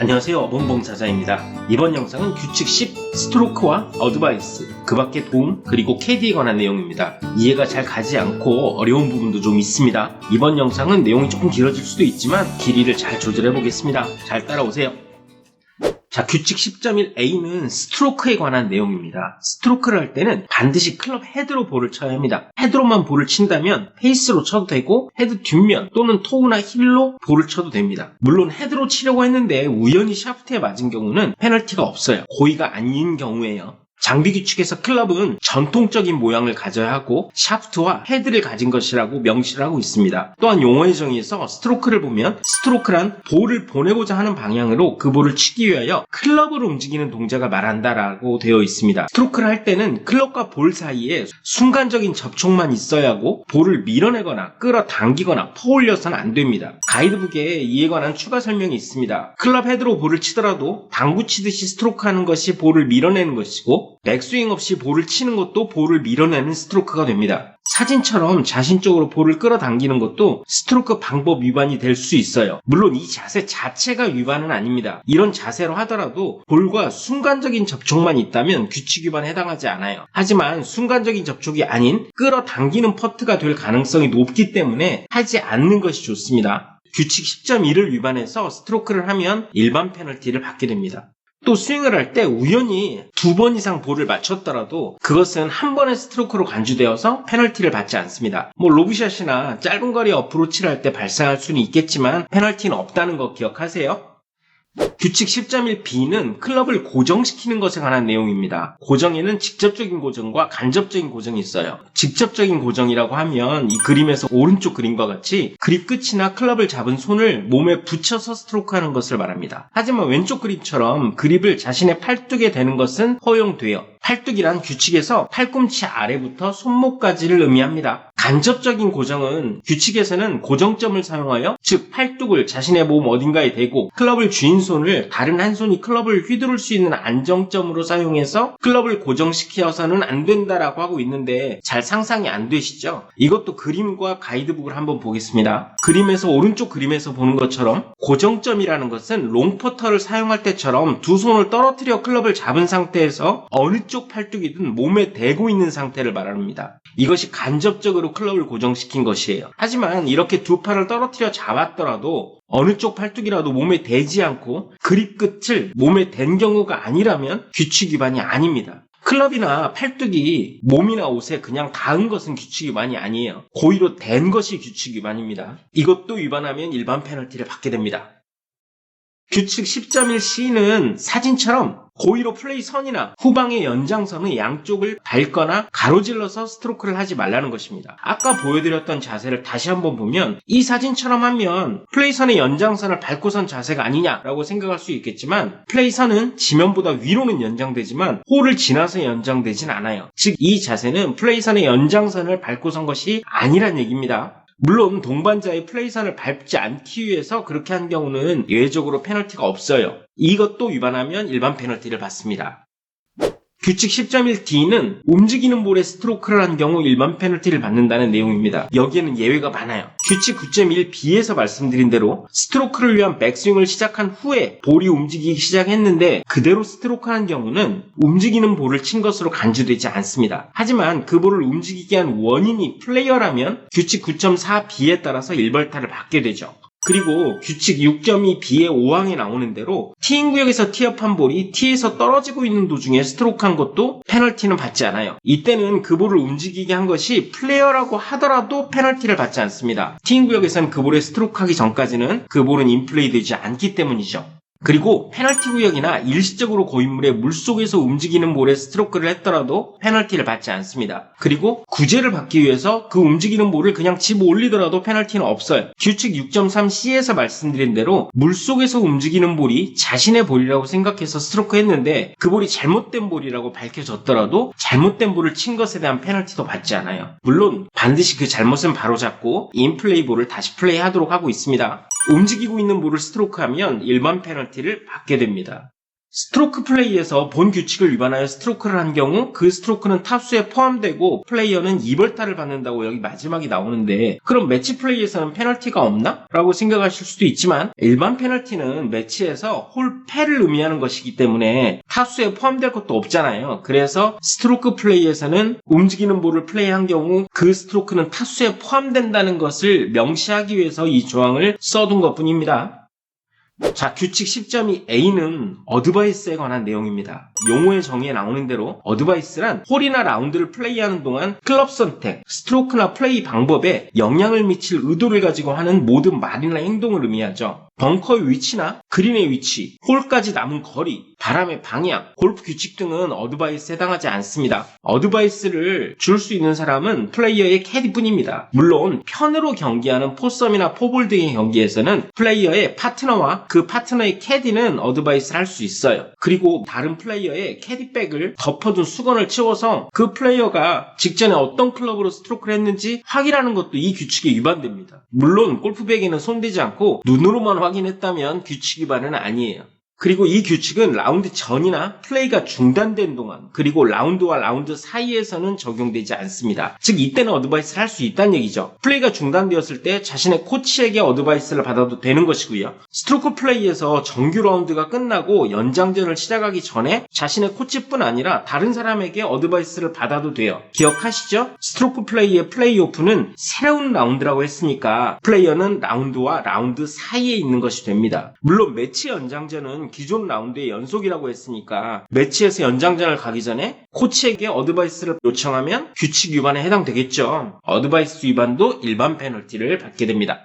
안녕하세요, 몽봉사자입니다. 이번 영상은 규칙 10 스트로크와 어드바이스, 그 밖의 도움, 그리고 캐디에 관한 내용입니다. 이해가 잘 가지 않고 어려운 부분도 좀 있습니다. 이번 영상은 내용이 조금 길어질 수도 있지만 길이를 잘 조절해 보겠습니다. 잘 따라오세요. 자, 규칙 10.1a는 스트로크에 관한 내용입니다. 스트로크를 할 때는 반드시 클럽 헤드로 볼을 쳐야 합니다. 헤드로만 볼을 친다면 페이스로 쳐도 되고 헤드 뒷면 또는 토우나 힐로 볼을 쳐도 됩니다. 물론 헤드로 치려고 했는데 우연히 샤프트에 맞은 경우는 페널티가 없어요. 고의가 아닌 경우에요. 장비 규칙에서 클럽은 전통적인 모양을 가져야 하고 샤프트와 헤드를 가진 것이라고 명시를 하고 있습니다. 또한 용어의 정의에서 스트로크를 보면 스트로크란 볼을 보내고자 하는 방향으로 그 볼을 치기 위하여 클럽을 움직이는 동작을 말한다라고 되어 있습니다. 스트로크를 할 때는 클럽과 볼 사이에 순간적인 접촉만 있어야 하고 볼을 밀어내거나 끌어당기거나 퍼올려서는 안 됩니다. 가이드북에 이에 관한 추가 설명이 있습니다. 클럽 헤드로 볼을 치더라도 당구 치듯이 스트로크하는 것이 볼을 밀어내는 것이고 백스윙 없이 볼을 치는 것도 볼을 밀어내는 스트로크가 됩니다. 사진처럼 자신적으로 볼을 끌어당기는 것도 스트로크 방법 위반이 될 수 있어요. 물론 이 자세 자체가 위반은 아닙니다. 이런 자세로 하더라도 볼과 순간적인 접촉만 있다면 규칙 위반에 해당하지 않아요. 하지만 순간적인 접촉이 아닌 끌어당기는 퍼트가 될 가능성이 높기 때문에 하지 않는 것이 좋습니다. 규칙 10.1을 위반해서 스트로크를 하면 일반 페널티를 받게 됩니다. 또 스윙을 할 때 우연히 2번 이상 볼을 맞췄더라도 그것은 한 번의 스트로크로 간주되어서 페널티를 받지 않습니다. 로브샷이나 짧은 거리 어프로치를 할 때 발생할 수는 있겠지만 페널티는 없다는 거 기억하세요. 규칙 10.1b는 클럽을 고정시키는 것에 관한 내용입니다. 고정에는 직접적인 고정과 간접적인 고정이 있어요. 직접적인 고정이라고 하면 이 그림에서 오른쪽 그림과 같이 그립 끝이나 클럽을 잡은 손을 몸에 붙여서 스트로크하는 것을 말합니다. 하지만 왼쪽 그림처럼 그립을 자신의 팔뚝에 대는 것은 허용돼요. 팔뚝이란 규칙에서 팔꿈치 아래부터 손목까지를 의미합니다. 간접적인 고정은 규칙에서는 고정점을 사용하여 즉 팔뚝을 자신의 몸 어딘가에 대고 클럽을 쥐인 손을 다른 한 손이 클럽을 휘두를 수 있는 안정점으로 사용해서 클럽을 고정시켜서는 안 된다라고 하고 있는데 잘 상상이 안 되시죠? 이것도 그림과 가이드북을 한번 보겠습니다. 그림에서 오른쪽 그림에서 보는 것처럼 고정점이라는 것은 롱퍼터를 사용할 때처럼 두 손을 떨어뜨려 클럽을 잡은 상태에서 어느 쪽 팔뚝이든 몸에 대고 있는 상태를 말합니다. 이것이 간접적으로 클럽을 고정시킨 것이에요. 하지만 이렇게 두 팔을 떨어뜨려 잡았더라도 어느 쪽 팔뚝이라도 몸에 대지 않고 그립 끝을 몸에 댄 경우가 아니라면 규칙 위반이 아닙니다. 클럽이나 팔뚝이 몸이나 옷에 그냥 닿은 것은 규칙 위반이 아니에요. 고의로 댄 것이 규칙 위반입니다. 이것도 위반하면 일반 페널티를 받게 됩니다. 규칙 10.1c는 사진처럼 고의로 플레이 선이나 후방의 연장선의 양쪽을 밟거나 가로질러서 스트로크를 하지 말라는 것입니다. 아까 보여드렸던 자세를 다시 한번 보면 이 사진처럼 하면 플레이 선의 연장선을 밟고 선 자세가 아니냐라고 생각할 수 있겠지만 플레이 선은 지면보다 위로는 연장되지만 홀을 지나서 연장되진 않아요. 즉 이 자세는 플레이 선의 연장선을 밟고 선 것이 아니란 얘기입니다. 물론 동반자의 플레이선을 밟지 않기 위해서 그렇게 한 경우는 예외적으로 페널티가 없어요. 이것도 위반하면 일반 페널티를 받습니다. 규칙 10.1d는 움직이는 볼에 스트로크를 한 경우 일반 페널티를 받는다는 내용입니다. 여기에는 예외가 많아요. 규칙 9.1b에서 말씀드린 대로 스트로크를 위한 백스윙을 시작한 후에 볼이 움직이기 시작했는데 그대로 스트로크하는 경우는 움직이는 볼을 친 것으로 간주되지 않습니다. 하지만 그 볼을 움직이게 한 원인이 플레이어라면 규칙 9.4b에 따라서 일벌타를 받게 되죠. 그리고 규칙 6.2b의 5항에 나오는 대로 티인 구역에서 티업한 볼이 티에서 떨어지고 있는 도중에 스트로크한 것도 페널티는 받지 않아요. 이때는 그 볼을 움직이게 한 것이 플레이어라고 하더라도 페널티를 받지 않습니다. 티인 구역에서는 그 볼에 스트로크하기 전까지는 그 볼은 인플레이 되지 않기 때문이죠. 그리고 페널티 구역이나 일시적으로 고인물의 물속에서 움직이는 볼에 스트로크를 했더라도 페널티를 받지 않습니다. 그리고 구제를 받기 위해서 그 움직이는 볼을 그냥 집어 올리더라도 페널티는 없어요. 규칙 6.3c에서 말씀드린 대로 물속에서 움직이는 볼이 자신의 볼이라고 생각해서 스트로크 했는데 그 볼이 잘못된 볼이라고 밝혀졌더라도 잘못된 볼을 친 것에 대한 페널티도 받지 않아요. 물론 반드시 그 잘못은 바로잡고 인플레이 볼을 다시 플레이하도록 하고 있습니다. 움직이고 있는 볼을 스트로크하면 일반 페널티를 받게 됩니다. 스트로크 플레이에서 본 규칙을 위반하여 스트로크를 한 경우 그 스트로크는 타수에 포함되고 플레이어는 2벌타를 받는다고 여기 마지막에 나오는데, 그럼 매치 플레이에서는 페널티가 없나? 라고 생각하실 수도 있지만, 일반 페널티는 매치에서 홀 패를 의미하는 것이기 때문에 타수에 포함될 것도 없잖아요. 그래서 스트로크 플레이에서는 움직이는 볼을 플레이한 경우 그 스트로크는 타수에 포함된다는 것을 명시하기 위해서 이 조항을 써둔 것뿐입니다. 자, 규칙 10.2a는 어드바이스에 관한 내용입니다. 용어의 정의에 나오는 대로 어드바이스란 홀이나 라운드를 플레이하는 동안 클럽 선택, 스트로크나 플레이 방법에 영향을 미칠 의도를 가지고 하는 모든 말이나 행동을 의미하죠. 벙커의 위치나 그린의 위치, 홀까지 남은 거리, 바람의 방향, 골프 규칙 등은 어드바이스에 해당하지 않습니다. 어드바이스를 줄 수 있는 사람은 플레이어의 캐디뿐입니다. 물론 편으로 경기하는 포썸이나 포볼 등의 경기에서는 플레이어의 파트너와 그 파트너의 캐디는 어드바이스를 할 수 있어요. 그리고 다른 플레이어의 캐디백을 덮어둔 수건을 치워서 그 플레이어가 직전에 어떤 클럽으로 스트로크를 했는지 확인하는 것도 이 규칙에 위반됩니다. 물론 골프백에는 손대지 않고 눈으로만 확인했다면 규칙 위반은 아니에요. 그리고 이 규칙은 라운드 전이나 플레이가 중단된 동안, 그리고 라운드와 라운드 사이에서는 적용되지 않습니다. 즉 이때는 어드바이스를 할 수 있다는 얘기죠. 플레이가 중단되었을 때 자신의 코치에게 어드바이스를 받아도 되는 것이고요. 스트로크 플레이에서 정규 라운드가 끝나고 연장전을 시작하기 전에 자신의 코치뿐 아니라 다른 사람에게 어드바이스를 받아도 돼요. 기억하시죠? 스트로크 플레이의 플레이오프는 새로운 라운드라고 했으니까 플레이어는 라운드와 라운드 사이에 있는 것이 됩니다. 물론 매치 연장전은 기존 라운드의 연속이라고 했으니까 매치에서 연장전을 가기 전에 코치에게 어드바이스를 요청하면 규칙 위반에 해당되겠죠. 어드바이스 위반도 일반 페널티를 받게 됩니다.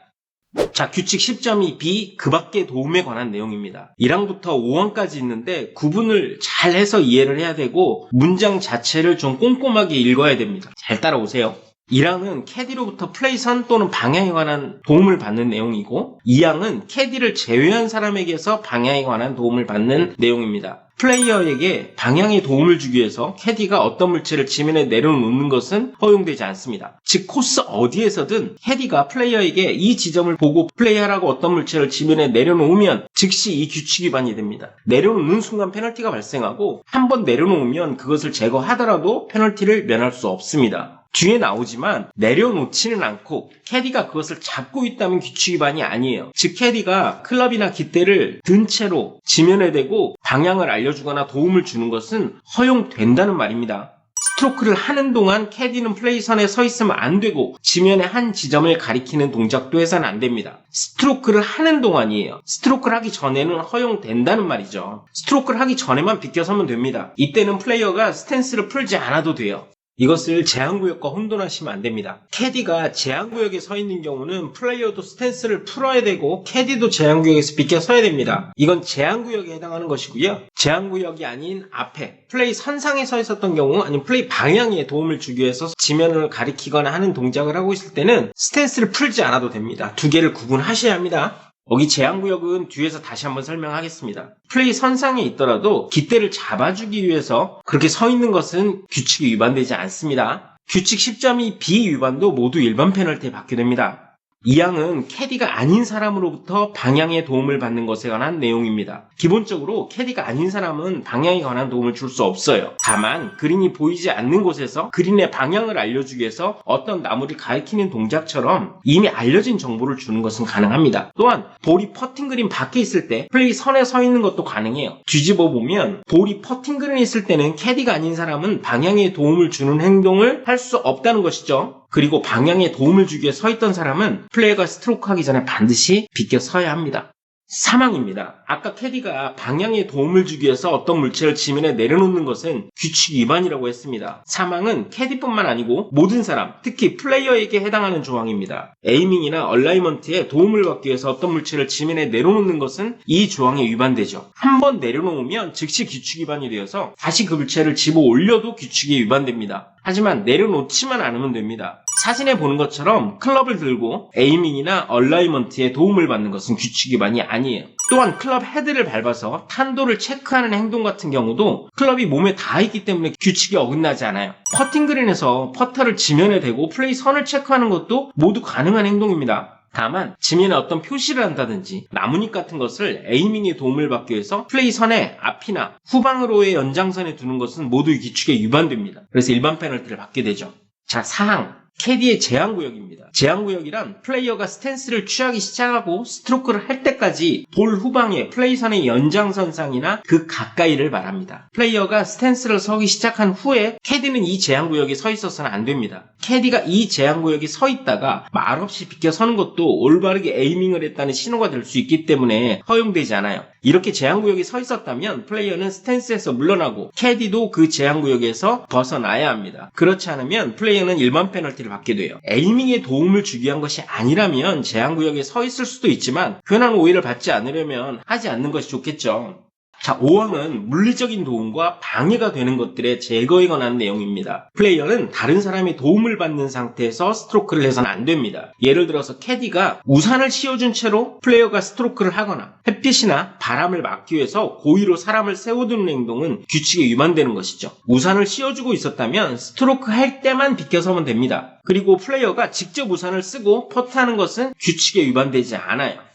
자, 규칙 10.2b 그 밖의 도움에 관한 내용입니다. 1항부터 5항까지 있는데 구분을 잘 해서 이해를 해야 되고 문장 자체를 좀 꼼꼼하게 읽어야 됩니다. 잘 따라오세요. 1항은 캐디로부터 플레이선 또는 방향에 관한 도움을 받는 내용이고, 2항은 캐디를 제외한 사람에게서 방향에 관한 도움을 받는 내용입니다. 플레이어에게 방향에 도움을 주기 위해서 캐디가 어떤 물체를 지면에 내려놓는 것은 허용되지 않습니다. 즉 코스 어디에서든 캐디가 플레이어에게 이 지점을 보고 플레이하라고 어떤 물체를 지면에 내려놓으면 즉시 이 규칙 위반이 됩니다. 내려놓는 순간 페널티가 발생하고 한번 내려놓으면 그것을 제거하더라도 페널티를 면할 수 없습니다. 뒤에 나오지만 내려놓지는 않고 캐디가 그것을 잡고 있다면 규칙 위반이 아니에요. 즉 캐디가 클럽이나 깃대를 든 채로 지면에 대고 방향을 알려주거나 도움을 주는 것은 허용된다는 말입니다. 스트로크를 하는 동안 캐디는 플레이선에 서 있으면 안 되고 지면의 한 지점을 가리키는 동작도 해서는 안 됩니다. 스트로크를 하는 동안이에요. 스트로크를 하기 전에는 허용된다는 말이죠. 스트로크를 하기 전에만 비껴서면 됩니다. 이때는 플레이어가 스탠스를 풀지 않아도 돼요. 이것을 제한구역과 혼돈하시면 안 됩니다. 캐디가 제한구역에 서 있는 경우는 플레이어도 스탠스를 풀어야 되고 캐디도 제한구역에서 비껴 서야 됩니다. 이건 제한구역에 해당하는 것이고요. 제한구역이 아닌 앞에 플레이 선상에 서 있었던 경우, 아니면 플레이 방향에 도움을 주기 위해서 지면을 가리키거나 하는 동작을 하고 있을 때는 스탠스를 풀지 않아도 됩니다. 두 개를 구분하셔야 합니다. 여기 제한구역은 뒤에서 다시 한번 설명하겠습니다. 플레이 선상에 있더라도 깃대를 잡아주기 위해서 그렇게 서 있는 것은 규칙이 위반되지 않습니다. 규칙 10.2b 위반도 모두 일반 페널티에 받게 됩니다. 2항은 캐디가 아닌 사람으로부터 방향에 도움을 받는 것에 관한 내용입니다. 기본적으로 캐디가 아닌 사람은 방향에 관한 도움을 줄 수 없어요. 다만 그린이 보이지 않는 곳에서 그린의 방향을 알려주기 위해서 어떤 나무를 가리키는 동작처럼 이미 알려진 정보를 주는 것은 가능합니다. 또한 볼이 퍼팅 그린 밖에 있을 때 플레이 선에 서 있는 것도 가능해요. 뒤집어 보면 볼이 퍼팅 그린에 있을 때는 캐디가 아닌 사람은 방향에 도움을 주는 행동을 할 수 없다는 것이죠. 그리고 방향에 도움을 주기 위해 서 있던 사람은 플레이어가 스트로크 하기 전에 반드시 비껴 서야 합니다. 3항입니다. 아까 캐디가 방향에 도움을 주기 위해서 어떤 물체를 지면에 내려놓는 것은 규칙 위반이라고 했습니다. 3항은 캐디뿐만 아니고 모든 사람, 특히 플레이어에게 해당하는 조항입니다. 에이밍이나 얼라이먼트에 도움을 받기 위해서 어떤 물체를 지면에 내려놓는 것은 이 조항에 위반되죠. 한번 내려놓으면 즉시 규칙 위반이 되어서 다시 그 물체를 집어 올려도 규칙에 위반됩니다. 하지만 내려놓지만 않으면 됩니다. 사진에 보는 것처럼 클럽을 들고 에이밍이나 얼라이먼트에 도움을 받는 것은 규칙 위반이 아니에요. 또한 클럽 헤드를 밟아서 탄도를 체크하는 행동 같은 경우도 클럽이 몸에 닿아 있기 때문에 규칙이 어긋나지 않아요. 퍼팅 그린에서 퍼터를 지면에 대고 플레이 선을 체크하는 것도 모두 가능한 행동입니다. 다만 지면에 어떤 표시를 한다든지 나뭇잎 같은 것을 에이밍에 도움을 받기 위해서 플레이 선의 앞이나 후방으로의 연장선에 두는 것은 모두 규칙에 위반됩니다. 그래서 일반 페널티를 받게 되죠. 자, 사항. 캐디의 제한구역입니다. 제한구역이란 플레이어가 스탠스를 취하기 시작하고 스트로크를 할 때까지 볼 후방의 플레이선의 연장선상이나 그 가까이를 말합니다. 플레이어가 스탠스를 서기 시작한 후에 캐디는 이 제한구역에 서 있어서는 안 됩니다. 캐디가 이 제한구역에 서 있다가 말없이 비껴 서는 것도 올바르게 에이밍을 했다는 신호가 될 수 있기 때문에 허용되지 않아요. 이렇게 제한구역에 서 있었다면 플레이어는 스탠스에서 물러나고 캐디도 그 제한구역에서 벗어나야 합니다. 그렇지 않으면 플레이어는 일반 페널티를 받게 돼요. 에이밍에 도움을 주기 위한 것이 아니라면 제한구역에 서 있을 수도 있지만 괜한 오해를 받지 않으려면 하지 않는 것이 좋겠죠. 자, 5항은 물리적인 도움과 방해가 되는 것들의 제거에 관한 내용입니다. 플레이어는 다른 사람의 도움을 받는 상태에서 스트로크를 해서는 안 됩니다. 예를 들어서 캐디가 우산을 씌워준 채로 플레이어가 스트로크를 하거나 햇빛이나 바람을 막기 위해서 고의로 사람을 세워두는 행동은 규칙에 위반되는 것이죠. 우산을 씌워주고 있었다면 스트로크 할 때만 비껴서면 됩니다. 그리고 플레이어가 직접 우산을 쓰고 퍼트하는 것은 규칙에 위반되지 않아요.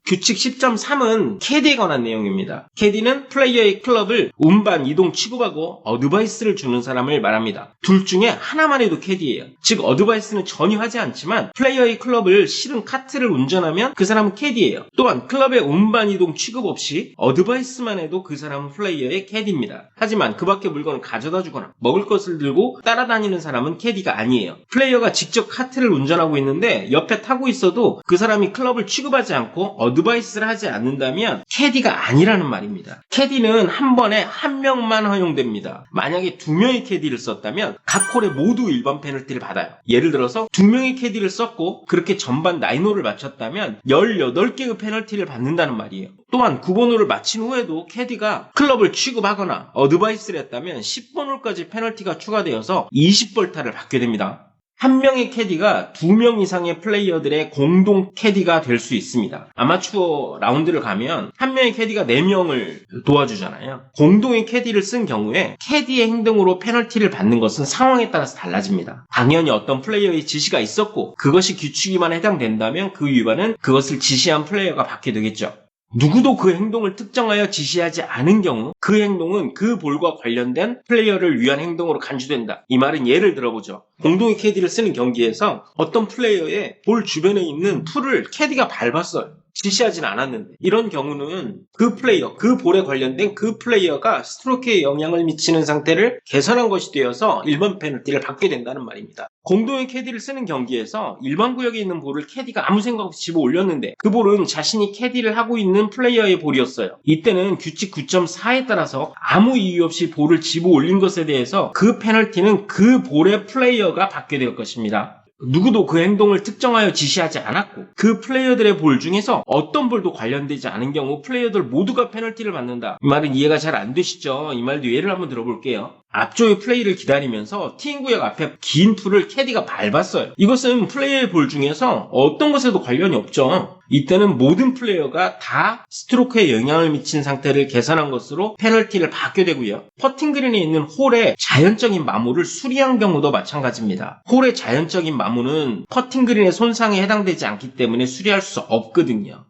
규칙 10.3은 캐디에 관한 내용입니다. 캐디는 플레이어의 클럽을 운반, 이동, 취급하고 어드바이스를 주는 사람을 말합니다. 둘 중에 하나만 해도 캐디예요. 즉 어드바이스는 전혀 하지 않지만 플레이어의 클럽을 실은 카트를 운전하면 그 사람은 캐디예요. 또한 클럽의 운반, 이동, 취급 없이 어드바이스만 해도 그 사람은 플레이어의 캐디입니다. 하지만 그 밖에 물건을 가져다 주거나 먹을 것을 들고 따라다니는 사람은 캐디가 아니에요. 플레이어가 직접 카트를 운전하고 있는데 옆에 타고 있어도 그 사람이 클럽을 취급하지 않고 어드바이스를 하지 않는다면 캐디가 아니라는 말입니다. 캐디는 한 번에 한 명만 허용됩니다. 만약에 두 명의 캐디를 썼다면 각 홀에 모두 일반 페널티를 받아요. 예를 들어서 두 명의 캐디를 썼고 그렇게 전반 9홀을 마쳤다면 18개의 페널티를 받는다는 말이에요. 또한 9번 홀을 마친 후에도 캐디가 클럽을 취급하거나 어드바이스를 했다면 10번 홀까지 페널티가 추가되어서 20벌타를 받게 됩니다. 한 명의 캐디가 2명 이상의 플레이어들의 공동 캐디가 될 수 있습니다. 아마추어 라운드를 가면 한 명의 캐디가 4명을 도와주잖아요. 공동의 캐디를 쓴 경우에 캐디의 행동으로 페널티를 받는 것은 상황에 따라서 달라집니다. 당연히 어떤 플레이어의 지시가 있었고 그것이 규칙 위반에 해당된다면 그 위반은 그것을 지시한 플레이어가 받게 되겠죠. 누구도 그 행동을 특정하여 지시하지 않은 경우 그 행동은 그 볼과 관련된 플레이어를 위한 행동으로 간주된다. 이 말은 예를 들어보죠. 공동의 캐디를 쓰는 경기에서 어떤 플레이어의 볼 주변에 있는 풀을 캐디가 밟았어요. 지시하진 않았는데 이런 경우는 그 플레이어, 그 볼에 관련된 그 플레이어가 스트로크에 영향을 미치는 상태를 개선한 것이 되어서 일반 페널티를 받게 된다는 말입니다. 공동의 캐디를 쓰는 경기에서 일반 구역에 있는 볼을 캐디가 아무 생각 없이 집어 올렸는데 그 볼은 자신이 캐디를 하고 있는 플레이어의 볼이었어요. 이때는 규칙 9.4에 따라서 아무 이유 없이 볼을 집어 올린 것에 대해서 그 페널티는 그 볼의 플레이어가 받게 될 것입니다. 누구도 그 행동을 특정하여 지시하지 않았고 그 플레이어들의 볼 중에서 어떤 볼도 관련되지 않은 경우 플레이어들 모두가 페널티를 받는다. 이 말은 이해가 잘 안 되시죠? 이 말도 예를 한번 들어볼게요. 앞쪽의 플레이를 기다리면서 팀 구역 앞에 긴 풀을 캐디가 밟았어요. 이것은 플레이어의 볼 중에서 어떤 것에도 관련이 없죠. 이때는 모든 플레이어가 다 스트로크에 영향을 미친 상태를 개선한 것으로 페널티를 받게 되고요. 퍼팅 그린에 있는 홀의 자연적인 마모를 수리한 경우도 마찬가지입니다. 홀의 자연적인 마모는 퍼팅 그린의 손상에 해당되지 않기 때문에 수리할 수 없거든요.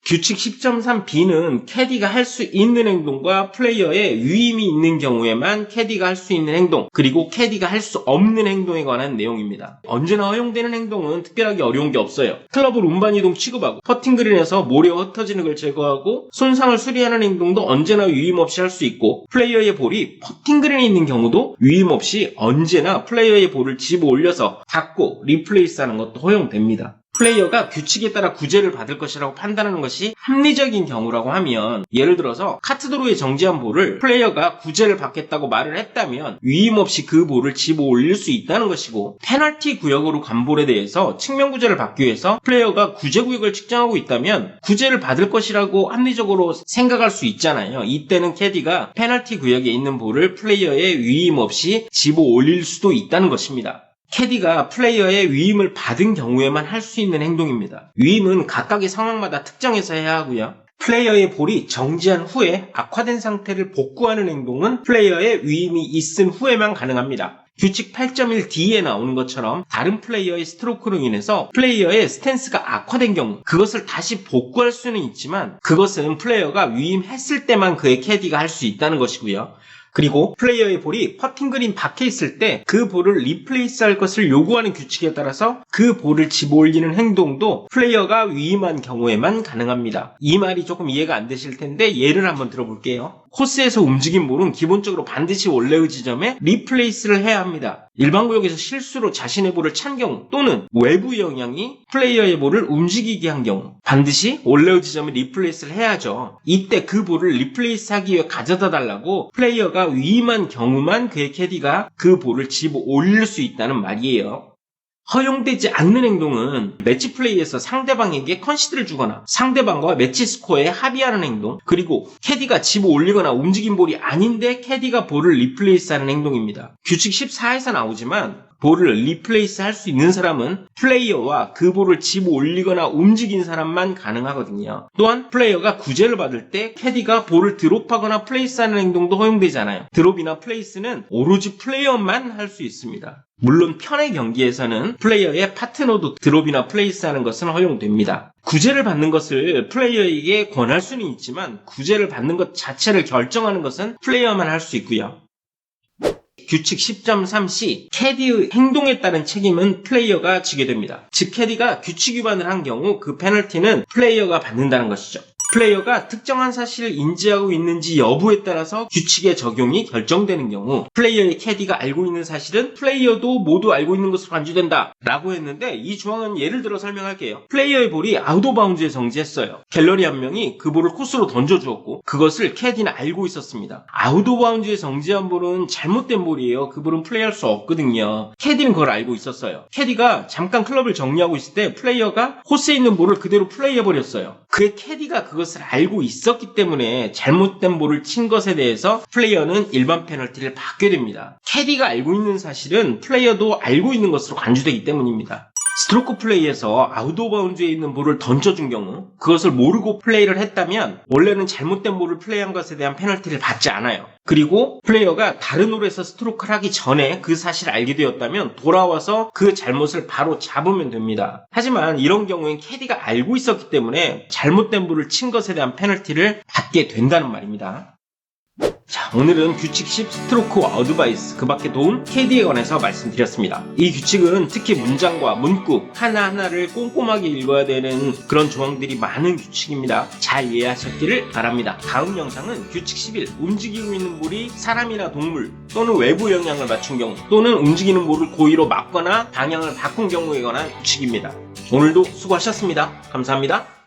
규칙 10.3b는 캐디가 할 수 있는 행동과 플레이어의 위임이 있는 경우에만 캐디가 할 수 있는 행동, 그리고 캐디가 할 수 없는 행동에 관한 내용입니다. 언제나 허용되는 행동은 특별하게 어려운 게 없어요. 클럽을 운반 이동 취급하고 퍼팅 그린에서 모래와 흩어지는 걸 제거하고 손상을 수리하는 행동도 언제나 위임 없이 할 수 있고 플레이어의 볼이 퍼팅 그린에 있는 경우도 위임 없이 언제나 플레이어의 볼을 집어 올려서 닫고 리플레이스하는 것도 허용됩니다. 플레이어가 규칙에 따라 구제를 받을 것이라고 판단하는 것이 합리적인 경우라고 하면 예를 들어서 카트도로에 정지한 볼을 플레이어가 구제를 받겠다고 말을 했다면 위임 없이 그 볼을 집어 올릴 수 있다는 것이고 페널티 구역으로 간 볼에 대해서 측면 구제를 받기 위해서 플레이어가 구제 구역을 측정하고 있다면 구제를 받을 것이라고 합리적으로 생각할 수 있잖아요. 이때는 캐디가 페널티 구역에 있는 볼을 플레이어의 위임 없이 집어 올릴 수도 있다는 것입니다. 캐디가 플레이어의 위임을 받은 경우에만 할 수 있는 행동입니다. 위임은 각각의 상황마다 특정해서 해야 하고요. 플레이어의 볼이 정지한 후에 악화된 상태를 복구하는 행동은 플레이어의 위임이 있은 후에만 가능합니다. 규칙 8.1D에 나오는 것처럼 다른 플레이어의 스트로크로 인해서 플레이어의 스탠스가 악화된 경우 그것을 다시 복구할 수는 있지만 그것은 플레이어가 위임했을 때만 그의 캐디가 할 수 있다는 것이고요. 그리고 플레이어의 볼이 퍼팅 그린 밖에 있을 때 그 볼을 리플레이스할 것을 요구하는 규칙에 따라서 그 볼을 집어올리는 행동도 플레이어가 위임한 경우에만 가능합니다. 이 말이 조금 이해가 안 되실 텐데 예를 한번 들어볼게요. 코스에서 움직인 볼은 기본적으로 반드시 원래의 지점에 리플레이스를 해야 합니다. 일반 구역에서 실수로 자신의 볼을 찬 경우 또는 외부 영향이 플레이어의 볼을 움직이게 한 경우 반드시 원래의 지점에 리플레이스를 해야죠. 이때 그 볼을 리플레이스하기 위해 가져다 달라고 플레이어가 위임한 경우만 그의 캐디가 그 볼을 집어 올릴 수 있다는 말이에요. 허용되지 않는 행동은 매치 플레이에서 상대방에게 컨시드를 주거나 상대방과 매치 스코어에 합의하는 행동, 그리고 캐디가 집어 올리거나 움직인 볼이 아닌데 캐디가 볼을 리플레이스하는 행동입니다. 규칙 14에서 나오지만 볼을 리플레이스 할 수 있는 사람은 플레이어와 그 볼을 집어 올리거나 움직인 사람만 가능하거든요. 또한 플레이어가 구제를 받을 때 캐디가 볼을 드롭하거나 플레이스하는 행동도 허용되지 않아요. 드롭이나 플레이스는 오로지 플레이어만 할 수 있습니다. 물론 편의 경기에서는 플레이어의 파트너도 드롭이나 플레이스하는 것은 허용됩니다. 구제를 받는 것을 플레이어에게 권할 수는 있지만 구제를 받는 것 자체를 결정하는 것은 플레이어만 할 수 있고요. 규칙 10.3c 캐디의 행동에 따른 책임은 플레이어가 지게 됩니다. 즉 캐디가 규칙 위반을 한 경우 그 페널티는 플레이어가 받는다는 것이죠. 플레이어가 특정한 사실을 인지하고 있는지 여부에 따라서 규칙의 적용이 결정되는 경우 플레이어의 캐디가 알고 있는 사실은 플레이어도 모두 알고 있는 것으로 간주된다 라고 했는데 이 조항은 예를 들어 설명할게요. 플레이어의 볼이 아웃 오브 바운드에 정지했어요. 갤러리 한 명이 그 볼을 코스로 던져주었고 그것을 캐디는 알고 있었습니다. 아웃 오브 바운드에 정지한 볼은 잘못된 볼이에요. 그 볼은 플레이할 수 없거든요. 캐디는 그걸 알고 있었어요. 캐디가 잠깐 클럽을 정리하고 있을 때 플레이어가 코스에 있는 볼을 그대로 플레이해버렸어요. 그의 캐디가 그것을 알고 있었기 때문에 잘못된 볼을 친 것에 대해서 플레이어는 일반 페널티를 받게 됩니다. 캐디가 알고 있는 사실은 플레이어도 알고 있는 것으로 간주되기 때문입니다. 스트로크 플레이에서 아웃 오브 바운드에 있는 볼을 던져준 경우 그것을 모르고 플레이를 했다면 원래는 잘못된 볼을 플레이한 것에 대한 페널티를 받지 않아요. 그리고 플레이어가 다른 홀에서 스트로크를 하기 전에 그 사실을 알게 되었다면 돌아와서 그 잘못을 바로 잡으면 됩니다. 하지만 이런 경우엔 캐디가 알고 있었기 때문에 잘못된 볼을 친 것에 대한 페널티를 받게 된다는 말입니다. 자, 오늘은 규칙 10 스트로크와 어드바이스, 그 밖의 도움, 캐디에 관해서 말씀드렸습니다. 이 규칙은 특히 문장과 문구 하나하나를 꼼꼼하게 읽어야 되는 그런 조항들이 많은 규칙입니다. 잘 이해하셨기를 바랍니다. 다음 영상은 규칙 11, 움직이고 있는 볼이 사람이나 동물 또는 외부 영향을 맞춘 경우 또는 움직이는 볼을 고의로 막거나 방향을 바꾼 경우에 관한 규칙입니다. 오늘도 수고하셨습니다. 감사합니다.